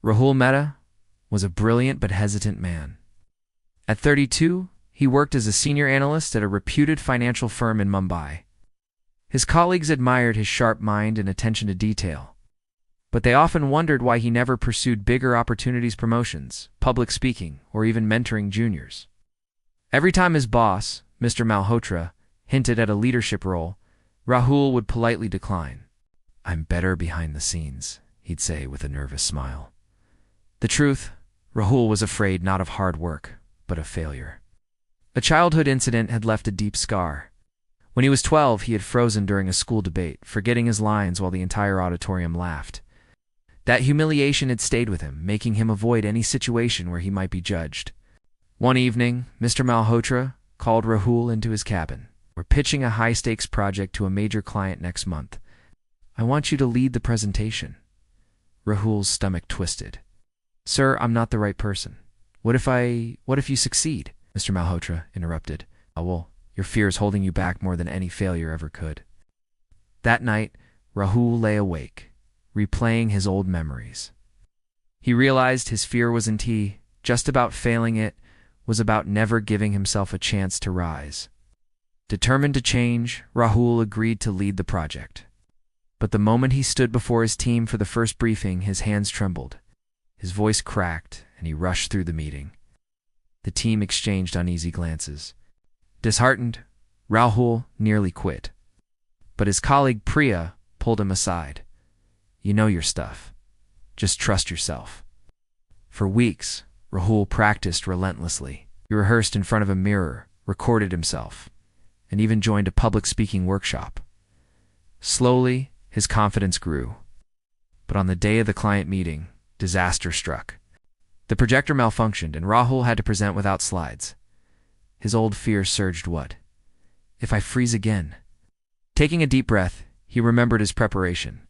Rahul Mehta was a brilliant but hesitant man. At 32, he worked as a senior analyst at a reputed financial firm in Mumbai. His colleagues admired his sharp mind and attention to detail, but they often wondered why he never pursued bigger opportunities, promotions, public speaking, or even mentoring juniors. Every time his boss, Mr. Malhotra, hinted at a leadership role, Rahul would politely decline. "I'm better behind the scenes," he'd say with a nervous smile. The truth, Rahul was afraid not of hard work, but of failure. A childhood incident had left a deep scar. When he was 12, he had frozen during a school debate, forgetting his lines while the entire auditorium laughed. That humiliation had stayed with him, making him avoid any situation where he might be judged. One evening, Mr. Malhotra called Rahul into his cabin. "We're pitching a high-stakes project to a major client next month. I want you to lead the presentation." Rahul's stomach twisted. "Sir, I'm not the right person." What if you succeed?" Mr. Malhotra interrupted. "Oh, well, your fear is holding you back more than any failure ever could." That night, Rahul lay awake, replaying his old memories. He realized his fear wasn't just about failing, it was about never giving himself a chance to rise. Determined to change, Rahul agreed to lead the project. But the moment he stood before his team for the first briefing, his hands trembled. His voice cracked, and he rushed through the meeting. The team exchanged uneasy glances. Disheartened, Rahul nearly quit. But his colleague Priya pulled him aside. "You know your stuff. Just trust yourself." For weeks, Rahul practiced relentlessly. He rehearsed in front of a mirror, recorded himself, and even joined a public speaking workshop. Slowly, his confidence grew. But on the day of the client meeting, disaster struck. The projector malfunctioned, and Rahul had to present without slides. His old fear surged. What if I freeze again? Taking a deep breath, he remembered his preparation.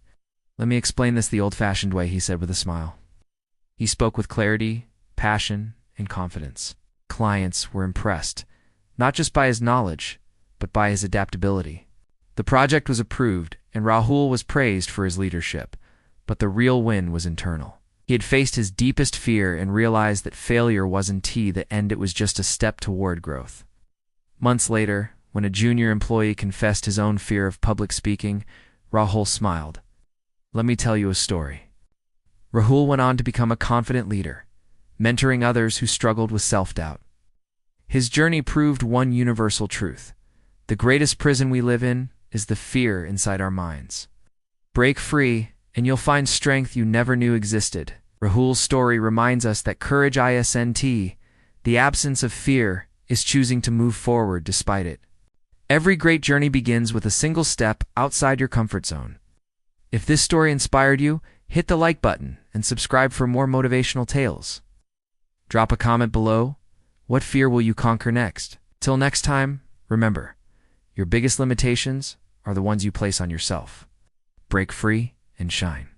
"Let me explain this the old-fashioned way," he said with a smile. He spoke with clarity, passion, and confidence. Clients were impressed, not just by his knowledge, but by his adaptability. The project was approved, and Rahul was praised for his leadership, but the real win was internal. He had faced his deepest fear and realized that failure wasn't the end, it was just a step toward growth. Months later, when a junior employee confessed his own fear of public speaking, Rahul smiled. "Let me tell you a story." Rahul went on to become a confident leader, mentoring others who struggled with self-doubt. His journey proved one universal truth: the greatest prison we live in is the fear inside our minds. Break free, and you'll find strength you never knew existed. Rahul's story reminds us that courage isn't the absence of fear, is choosing to move forward despite it. Every great journey begins with a single step outside your comfort zone. If this story inspired you, hit the like button and subscribe for more motivational tales. Drop a comment below. What fear will you conquer next? Till next time, remember, your biggest limitations are the ones you place on yourself. Break free and shine.